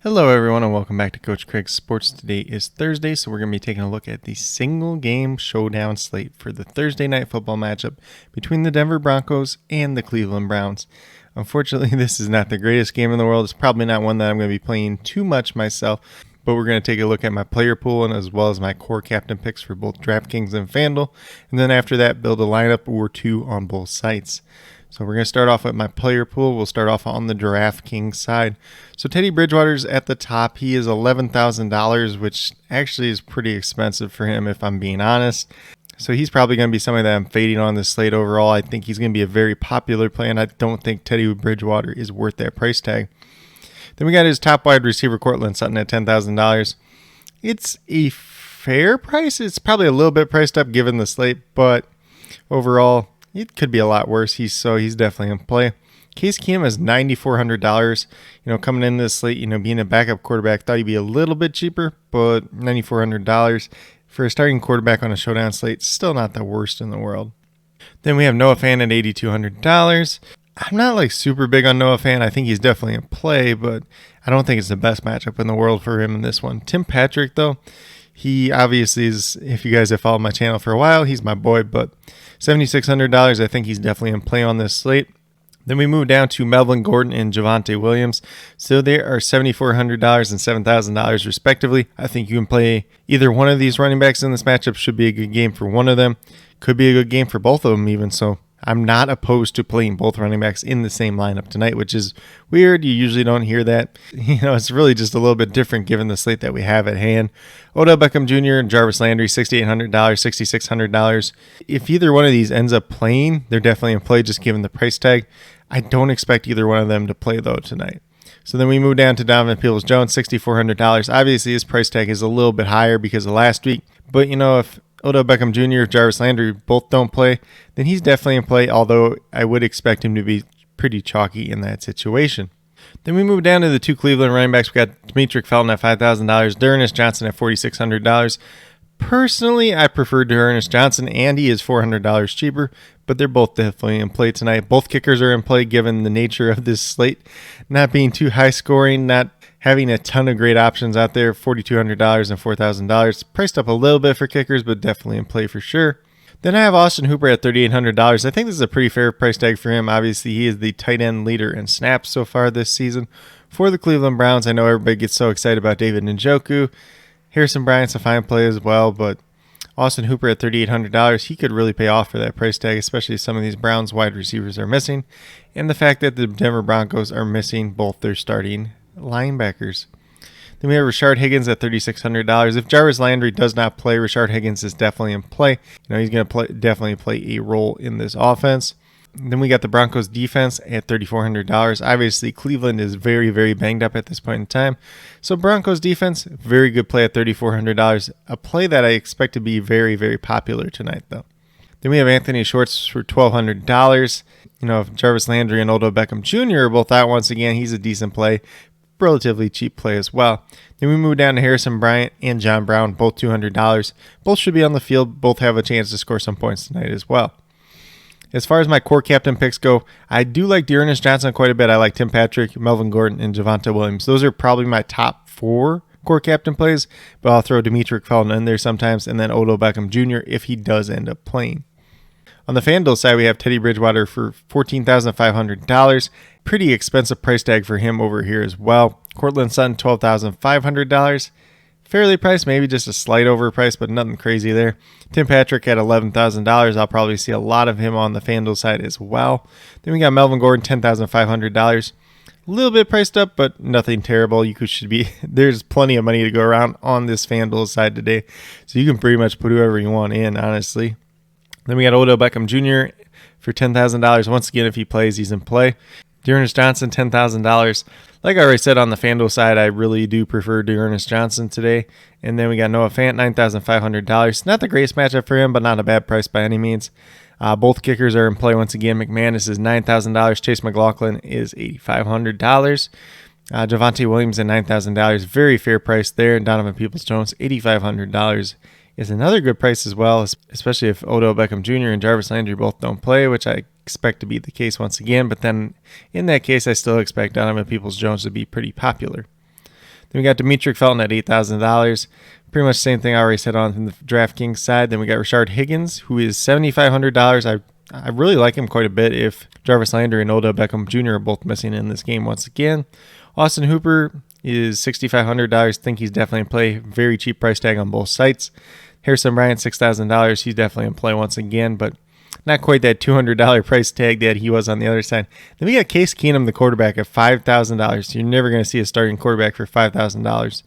Hello everyone and welcome back to Coach Craig's Sports. Today is Thursday, so we're going to be taking a look at the single game showdown slate for the Thursday night football matchup between the Denver Broncos and the Cleveland Browns. Unfortunately, this is not the greatest game in the world. It's probably not one that I'm going to be playing too much myself, but we're going to take a look at my player pool and as well as my core captain picks for both Draftkings and Fanduel, and then after that build a lineup or two on both sites. So we're going to start off with my player pool. We'll start off on the Draftkings side. So Teddy Bridgewater's at the top. He is $11,000, which actually is pretty expensive for him if I'm being honest. So he's probably going to be somebody that I'm fading on this slate overall. I think he's going to be a very popular play, and I don't think Teddy Bridgewater is worth that price tag. Then we got his top wide receiver, Courtland Sutton, at $10,000. It's a fair price. It's probably a little bit priced up given the slate, but overall, it could be a lot worse. He's definitely in play. Case Keenum is $9,400. Coming in this slate, being a backup quarterback, thought he'd be a little bit cheaper, but $9,400 for a starting quarterback on a showdown slate, still not the worst in the world. Then we have Noah Fant at $8,200. I'm not super big on Noah Fant. I think he's definitely in play, but I don't think it's the best matchup in the world for him in this one. Tim Patrick, though, he obviously is, if you guys have followed my channel for a while, he's my boy, but $7,600, I think he's definitely in play on this slate. Then we move down to Melvin Gordon and Javonte Williams. So they are $7,400 and $7,000 respectively. I think you can play either one of these running backs in this matchup. Should be a good game for one of them. Could be a good game for both of them even. So I'm not opposed to playing both running backs in the same lineup tonight, which is weird. You usually don't hear that. It's really just a little bit different given the slate that we have at hand. Odell Beckham Jr. and Jarvis Landry, $6,800, $6,600. If either one of these ends up playing, they're definitely in play just given the price tag. I don't expect either one of them to play, though, tonight. So then we move down to Donovan Peoples-Jones, $6,400. Obviously, his price tag is a little bit higher because of last week. But, if Odell Beckham Jr. or Jarvis Landry both don't play, then he's definitely in play, although I would expect him to be pretty chalky in that situation. Then we move down to the two Cleveland running backs. We got Demetric Felton at $5,000, D'Ernest Johnson at $4,600. Personally, I prefer D'Ernest Johnson, and he is $400 cheaper, but they're both definitely in play tonight. Both kickers are in play given the nature of this slate, not being too high scoring, not having a ton of great options out there, $4,200 and $4,000. Priced up a little bit for kickers, but definitely in play for sure. Then I have Austin Hooper at $3,800. I think this is a pretty fair price tag for him. Obviously, he is the tight end leader in snaps so far this season for the Cleveland Browns. I know everybody gets so excited about David Njoku. Harrison Bryant's a fine play as well, but Austin Hooper at $3,800, he could really pay off for that price tag, especially if some of these Browns wide receivers are missing, and the fact that the Denver Broncos are missing both their starting linebackers. Then we have Rashard Higgins at $3,600. If Jarvis Landry does not play, Rashard Higgins is definitely in play. He's going to definitely play a role in this offense. Then we got the Broncos defense at $3,400. Obviously, Cleveland is very, very banged up at this point in time. So Broncos defense, very good play at $3,400. A play that I expect to be very, very popular tonight, though. Then we have Anthony Schwartz for $1,200. If Jarvis Landry and Odell Beckham Jr. are both out once again, he's a decent play. Relatively cheap play as well. Then we move down to Harrison Bryant and John Brown, both $200. Both should be on the field. Both have a chance to score some points tonight as well. As far as my core captain picks go, I do like D'Ernest Johnson quite a bit. I like Tim Patrick, Melvin Gordon, and Javonte Williams. Those are probably my top 4 core captain plays, but I'll throw Demetric Felton in there sometimes, and then Odell Beckham Jr. if he does end up playing. On the Fanduel side, we have Teddy Bridgewater for $14,500. Pretty expensive price tag for him over here as well. Courtland Sutton, $12,500. Fairly priced, maybe just a slight overpriced, but nothing crazy there. Tim Patrick at $11,000. I'll probably see a lot of him on the Fanduel side as well. Then we got Melvin Gordon, $10,500. A little bit priced up, but nothing terrible. There's plenty of money to go around on this Fanduel side today, so you can pretty much put whoever you want in, honestly. Then we got Odell Beckham Jr. for $10,000. Once again, if he plays, he's in play. D'Ernest Johnson, $10,000. Like I already said on the Fanduel side, I really do prefer D'Ernest Johnson today. And then we got Noah Fant, $9,500. Not the greatest matchup for him, but not a bad price by any means. Both kickers are in play once again. McManus is $9,000. Chase McLaughlin is $8,500. Javonte Williams at $9,000. Very fair price there. And Donovan Peoples-Jones, $8,500 is another good price as well, especially if Odell Beckham Jr. and Jarvis Landry both don't play, which I expect to be the case once again. But then in that case, I still expect Donovan Peoples-Jones to be pretty popular. Then we got Demetric Felton at $8,000. Pretty much the same thing I already said on the DraftKings side. Then we got Rashard Higgins, who is $7,500. I really like him quite a bit if Jarvis Landry and Odell Beckham Jr. are both missing in this game once again. Austin Hooper is $6,500. Think he's definitely in play. Very cheap price tag on both sites. Harrison Bryant, $6,000. He's definitely in play once again, but not quite that $200 price tag that he was on the other side. Then we got Case Keenum, the quarterback, at $5,000. You're never going to see a starting quarterback for $5,000.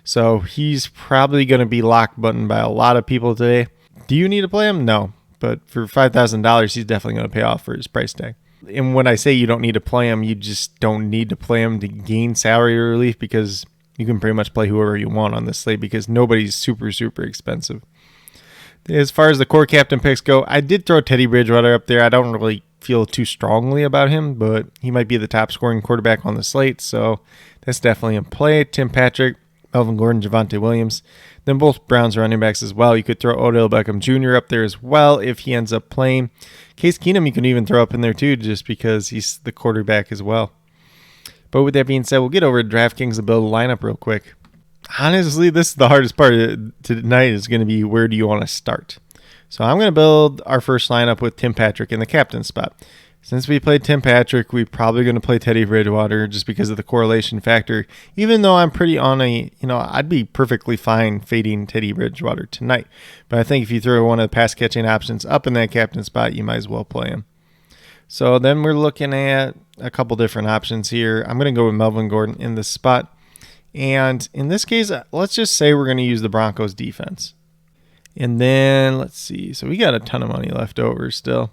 So he's probably going to be lock buttoned by a lot of people today. Do you need to play him? No. But for $5,000, he's definitely going to pay off for his price tag. And when I say you don't need to play him, you just don't need to play him to gain salary relief, because you can pretty much play whoever you want on this slate because nobody's super, super expensive. As far as the core captain picks go, I did throw Teddy Bridgewater up there. I don't really feel too strongly about him, but he might be the top scoring quarterback on the slate, so that's definitely in play. Tim Patrick, Melvin Gordon, Javonte Williams. Then both Browns running backs as well. You could throw Odell Beckham Jr. up there as well if he ends up playing. Case Keenum you can even throw up in there too, just because he's the quarterback as well. But with that being said, we'll get over to DraftKings and build a lineup real quick. Honestly, this is the hardest part tonight is going to be where do you want to start. So I'm going to build our first lineup with Tim Patrick in the captain spot. Since we played Tim Patrick, we're probably going to play Teddy Bridgewater just because of the correlation factor. Even though I'm pretty on I'd be perfectly fine fading Teddy Bridgewater tonight. But I think if you throw one of the pass catching options up in that captain spot, you might as well play him. So then we're looking at a couple different options here. I'm going to go with Melvin Gordon in this spot. And in this case, let's just say we're going to use the Broncos defense. And then let's see. So we got a ton of money left over still.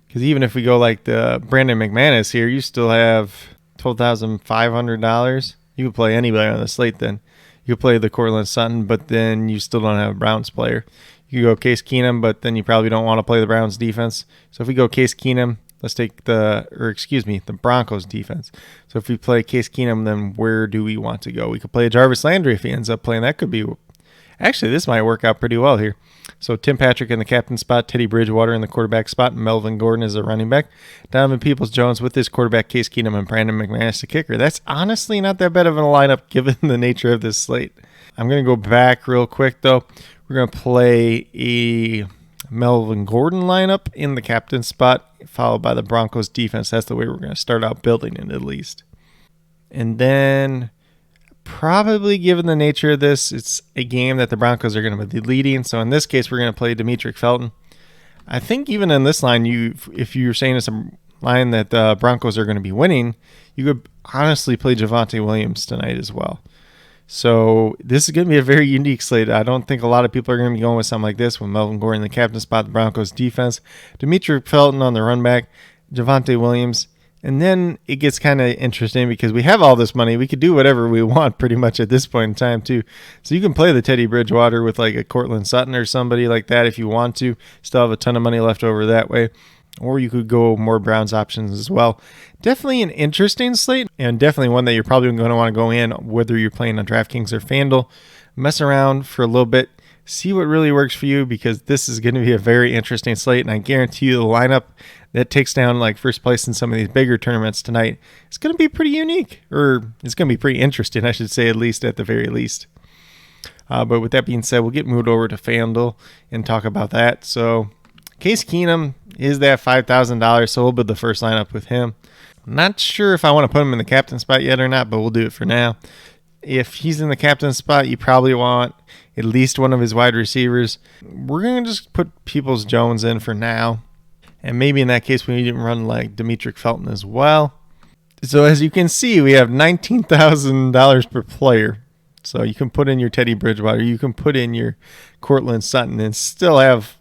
Because even if we go like the Brandon McManus here, you still have $12,500. You could play anybody on the slate then. You could play the Cortland Sutton, but then you still don't have a Browns player. You could go Case Keenum, but then you probably don't want to play the Browns defense. So if we go Case Keenum, let's take the Broncos defense. So if we play Case Keenum, then where do we want to go? We could play Jarvis Landry if he ends up playing. That could be... Actually, this might work out pretty well here. So Tim Patrick in the captain spot, Teddy Bridgewater in the quarterback spot, Melvin Gordon is a running back, Donovan Peoples-Jones with his quarterback Case Keenum, and Brandon McManus the kicker. That's honestly not that bad of a lineup given the nature of this slate. I'm going to go back real quick, though. We're going to play a Melvin Gordon lineup in the captain spot, followed by the Broncos defense. That's the way we're going to start out building it, at least. And then... probably given the nature of this, it's a game that the Broncos are going to be leading. So in this case, we're going to play Demetric Felton. I think even in this line, if you're saying it's a line that the Broncos are going to be winning, you could honestly play Javonte Williams tonight as well. So this is going to be a very unique slate. I don't think a lot of people are going to be going with something like this with Melvin Gordon in the captain spot, the Broncos defense, Demetric Felton on the run back, Javonte Williams. And then it gets kind of interesting because we have all this money. We could do whatever we want pretty much at this point in time too. So you can play the Teddy Bridgewater with like a Cortland Sutton or somebody like that if you want to. Still have a ton of money left over that way. Or you could go more Browns options as well. Definitely an interesting slate, and definitely one that you're probably going to want to go in whether you're playing on DraftKings or Fanduel. Mess around for a little bit. See what really works for you, because this is going to be a very interesting slate, and I guarantee you the lineup that takes down like first place in some of these bigger tournaments tonight is going to be pretty unique, or it's going to be pretty interesting, I should say, at least at the very least. But with that being said, we'll get moved over to FanDuel and talk about that. So Case Keenum is that $5,000, so we'll build the first lineup with him. I'm not sure if I want to put him in the captain spot yet or not, but we'll do it for now. If he's in the captain spot, you probably want at least one of his wide receivers. We're going to just put Peoples-Jones in for now. And maybe in that case, we need to run like Demetric Felton as well. So as you can see, we have $19,000 per player. So you can put in your Teddy Bridgewater, you can put in your Cortland Sutton, and still have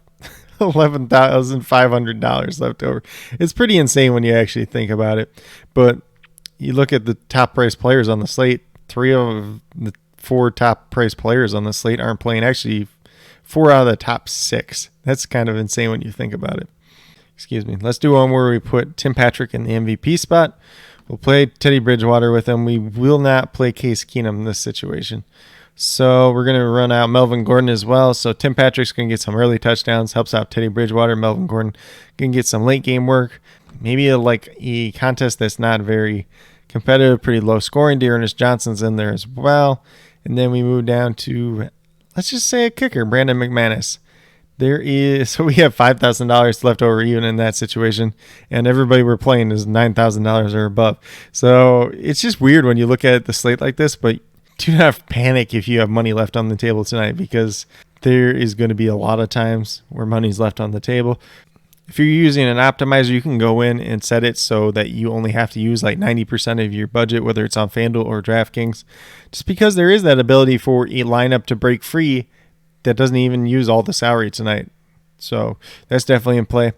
$11,500 left over. It's pretty insane when you actually think about it. But you look at the top price players on the slate, 3 of the 4 top price players on the slate aren't playing. Actually, 4 out of the top 6. That's kind of insane when you think about it. Excuse me. Let's do one where we put Tim Patrick in the MVP spot. We'll play Teddy Bridgewater with him. We will not play Case Keenum in this situation. So we're going to run out Melvin Gordon as well. So Tim Patrick's going to get some early touchdowns, helps out Teddy Bridgewater. Melvin Gordon can get some late game work. Maybe a contest that's not very competitive, pretty low scoring. Dearness Johnson's in there as well. And then we move down to, let's just say a kicker, Brandon McManus. So we have $5,000 left over even in that situation, and everybody we're playing is $9,000 or above. So it's just weird when you look at the slate like this, but do not panic if you have money left on the table tonight, because there is going to be a lot of times where money's left on the table. If you're using an optimizer, you can go in and set it so that you only have to use like 90% of your budget, whether it's on Fanduel or Draftkings, just because there is that ability for a lineup to break free that doesn't even use all the salary tonight. So that's definitely in play.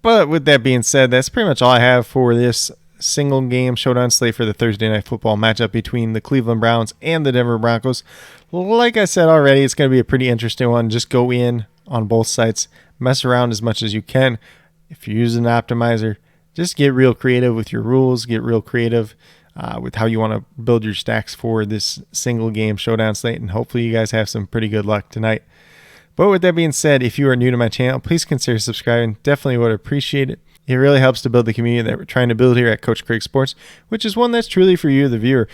But with that being said, that's pretty much all I have for this single game showdown slate for the Thursday night football matchup between the Cleveland Browns and the Denver Broncos. Like I said already, it's going to be a pretty interesting one. Just go in on both sites, mess around as much as you can. If you're using an optimizer, just get real creative with your rules, get real creative with how you want to build your stacks for this single game showdown slate, and hopefully you guys have some pretty good luck tonight. But with that being said, if you are new to my channel, please consider subscribing. Definitely would appreciate it. It really helps to build the community that we're trying to build here at CoachCraigSports, which is one that's truly for you, the viewer,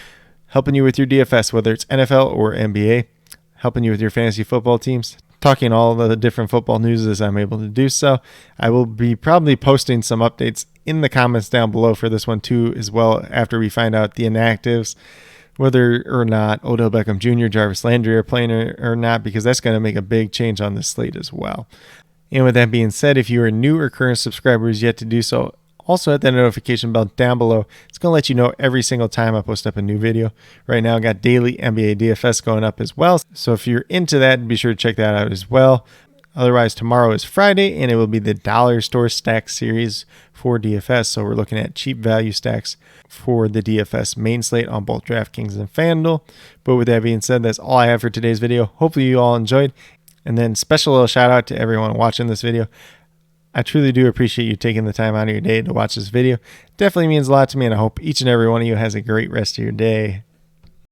helping you with your DFS, whether it's NFL or NBA, helping you with your fantasy football teams, talking all the different football news as I'm able to do so. I will be probably posting some updates in the comments down below for this one too, as well, after we find out the inactives, whether or not Odell Beckham Jr., Jarvis Landry are playing or not, because that's going to make a big change on this slate as well. And with that being said, if you are new or current subscribers yet to do so, also hit that notification bell down below. It's going to let you know every single time I post up a new video. Right now, I got daily NBA DFS going up as well. So if you're into that, be sure to check that out as well. Otherwise, tomorrow is Friday, and it will be the Dollar Store Stack Series for DFS. So we're looking at cheap value stacks for the DFS main slate on both DraftKings and FanDuel. But with that being said, that's all I have for today's video. Hopefully you all enjoyed. And then special little shout out to everyone watching this video. I truly do appreciate you taking the time out of your day to watch this video. Definitely means a lot to me, and I hope each and every one of you has a great rest of your day.